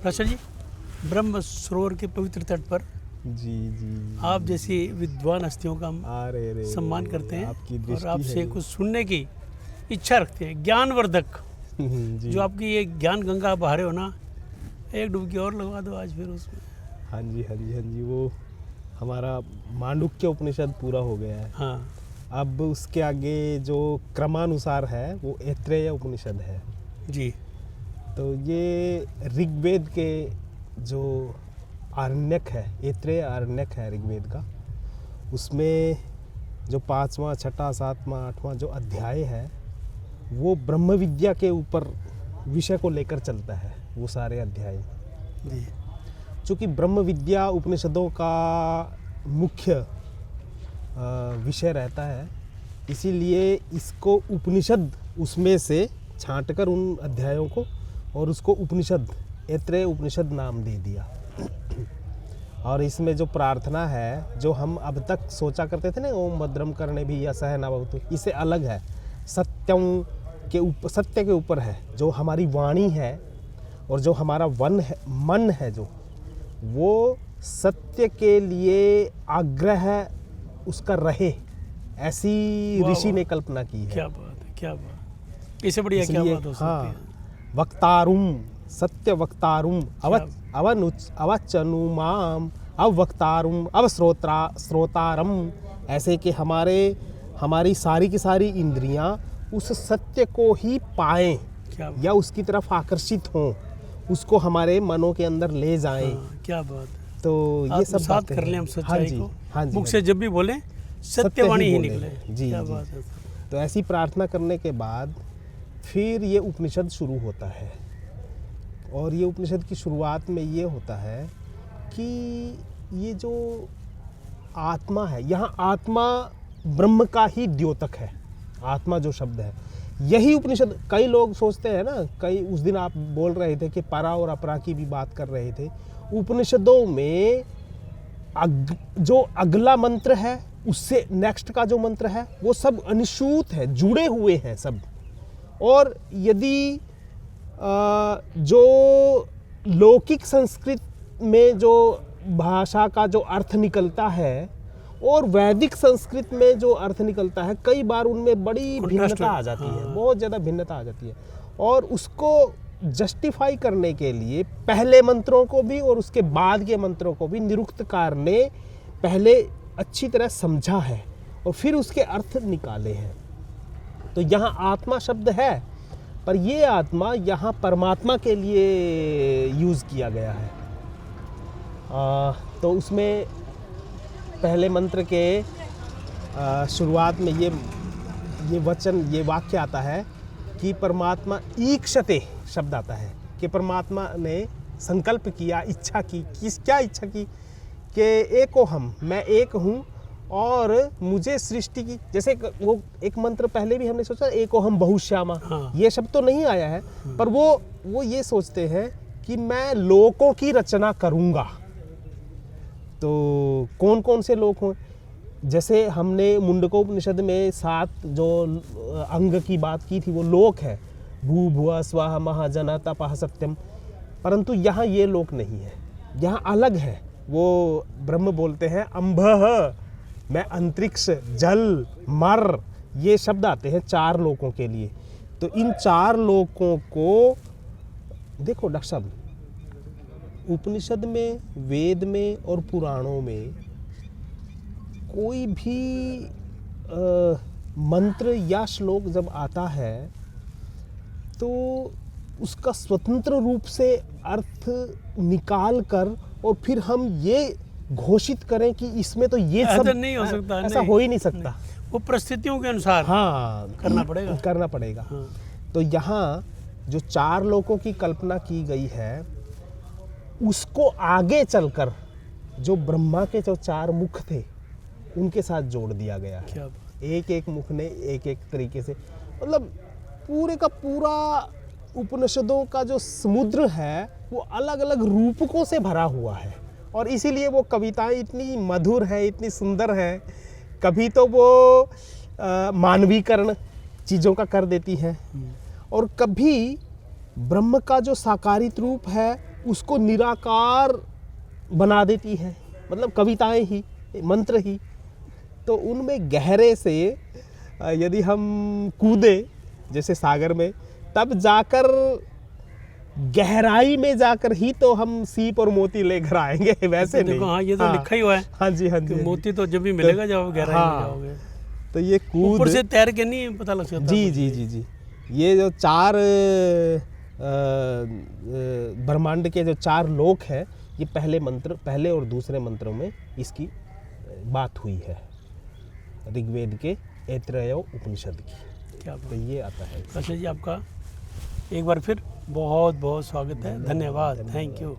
प्रसाद जी, ब्रह्म सरोवर के पवित्र तट पर जी जी आप जैसी विद्वान हस्तियों का हम अरे सम्मान करते हैं आपकी और दृष्टि आपसे है कुछ सुनने की इच्छा रखते हैं। ज्ञानवर्धक जी जो आपकी ये ज्ञान गंगा बहा रहे हो ना, एक डुबकी और लगवा दो आज फिर उसमें। हाँ जी हाँ जी हाँ जी। वो हमारा मांडुक्य उपनिषद पूरा हो गया है। हाँ अब उसके आगे जो क्रमानुसार है वो ऐत्रेय उपनिषद है। जी। तो ये ऋग्वेद के जो आरण्यक है, ऐत्रेय आरण्यक है ऋग्वेद का, उसमें जो 5वां 6वां 7वां 8वां जो अध्याय है वो ब्रह्म विद्या के ऊपर विषय को लेकर चलता है वो सारे अध्याय। जी चूँकि ब्रह्म विद्या उपनिषदों का मुख्य विषय रहता है, इसीलिए इसको उपनिषद उसमें से छांटकर उन अध्यायों को और उसको उपनिषद, ऐत्रेय उपनिषद नाम दे दिया। और इसमें जो प्रार्थना है, जो हम अब तक सोचा करते थे ना, ओम भद्रम करणे भी या सहना भवतु, इससे अलग है। सत्यम के ऊपर, सत्य के ऊपर है जो हमारी वाणी है, और जो हमारा मन है जो वो सत्य के लिए आग्रह उसका रहे, ऐसी ऋषि ने कल्पना की है। क्या बात है, क्या बात, इससे बढ़िया क्या बात हो सकती है। हाँ, वक्तारुम सत्य वक्तारुम अवचनुमाम अवक्तारुम श्रोतारम, ऐसे कि हमारी सारी की सारी इंद्रियां उस सत्य को ही पाएं या उसकी तरफ आकर्षित हों, उसको हमारे मनों के अंदर ले जाएं। हाँ, क्या बात है। तो ये सब साथ कर लें हम सच्चाई को, हाँ जी, मुख से जब भी बोले सत्यवाणी ही निकले। जी क्या जी। बात है। तो ऐसी प्रार्थना करने के बाद फिर ये उपनिषद शुरू होता है। और ये उपनिषद की शुरुआत में ये होता है कि ये जो आत्मा है, यहाँ आत्मा ब्रह्म का ही द्योतक है। आत्मा जो शब्द है, यही उपनिषद, कई लोग सोचते हैं ना, कई उस दिन आप बोल रहे थे कि परा और अपरा की भी बात कर रहे थे। उपनिषदों में जो अगला मंत्र है, उससे नेक्स्ट का जो मंत्र है, वो सब अनिश्चित है, जुड़े हुए हैं सब। और यदि जो लौकिक संस्कृत में जो भाषा का जो अर्थ निकलता है और वैदिक संस्कृत में जो अर्थ निकलता है, कई बार उनमें बड़ी भिन्नता आ जाती है, बहुत ज़्यादा भिन्नता आ जाती है। और उसको जस्टिफाई करने के लिए पहले मंत्रों को भी और उसके बाद के मंत्रों को भी निरुक्तकार ने पहले अच्छी तरह समझा है और फिर उसके अर्थ निकाले हैं। तो यहाँ आत्मा शब्द है, पर ये आत्मा यहाँ परमात्मा के लिए यूज़ किया गया है। तो उसमें पहले मंत्र के शुरुआत में ये वचन, ये वाक्य आता है कि परमात्मा ईक्षते शब्द आता है कि परमात्मा ने संकल्प किया, इच्छा की। क्या इच्छा की? कि एको हम, मैं एक हूँ और मुझे सृष्टि की, जैसे वो एक मंत्र पहले भी हमने सोचा एको हम बहुश्यामा। हाँ। ये शब्द तो नहीं आया है, पर वो ये सोचते हैं कि मैं लोकों की रचना करूँगा। तो कौन कौन से लोक हों? जैसे हमने मुंडकोपनिषद में 7 जो अंग की बात की थी, वो लोक है, भू भुआ स्वाहा महाजना तपः सत्यम। परंतु यहाँ ये लोक नहीं है, यहाँ अलग है। वो ब्रह्म बोलते हैं अम्भः, मैं अंतरिक्ष, जल, मर, ये शब्द आते हैं 4 लोकों के लिए। तो इन 4 लोकों को देखो डॉक्टर साहब, उपनिषद में, वेद में और पुराणों में कोई भी मंत्र या श्लोक जब आता है तो उसका स्वतंत्र रूप से अर्थ निकाल कर और फिर हम ये घोषित करें कि इसमें तो ये सब नहीं हो सकता, ऐसा हो ही नहीं सकता। वो परिस्थितियों के अनुसार हाँ करना पड़ेगा। हाँ। तो यहाँ जो 4 लोकों की कल्पना की गई है, उसको आगे चलकर जो ब्रह्मा के जो 4 मुख थे उनके साथ जोड़ दिया गया है। क्या एक एक मुख ने एक एक तरीके से, मतलब पूरे का पूरा उपनिषदों का जो समुद्र है वो अलग अलग रूपकों से भरा हुआ है। और इसीलिए वो कविताएं इतनी मधुर हैं, इतनी सुंदर हैं। कभी तो वो मानवीकरण चीज़ों का कर देती हैं, और कभी ब्रह्म का जो साकारित रूप है उसको निराकार बना देती है, मतलब कविताएं ही, मंत्र ही। तो उनमें गहरे से यदि हम कूदे जैसे सागर में, तब जाकर गहराई में जाकर ही तो हम सीप और मोती लेकर आएंगे, वैसे तो नहीं। देखो, हाँ ये तो लिखा ही हुआ है हाँ जी, हाँ जी, कि हाँ जी। मोती तो जब भी मिलेगा जब आप गहराई में जाओगे। तो ये कूद ऊपर से तैर के नहीं पता लग सकता। जी जी जी जी, ये जो चार ब्रह्मांड के जो चार लोक हैं, ये पहले और दूसरे मंत्रों में इसकी बात हुई है, ऋग्वेद के ऐतरेय उपनिषद की। क्या तो ये आता है। वैसे जी आपका एक बार फिर बहुत बहुत स्वागत है, धन्यवाद, थैंक यू।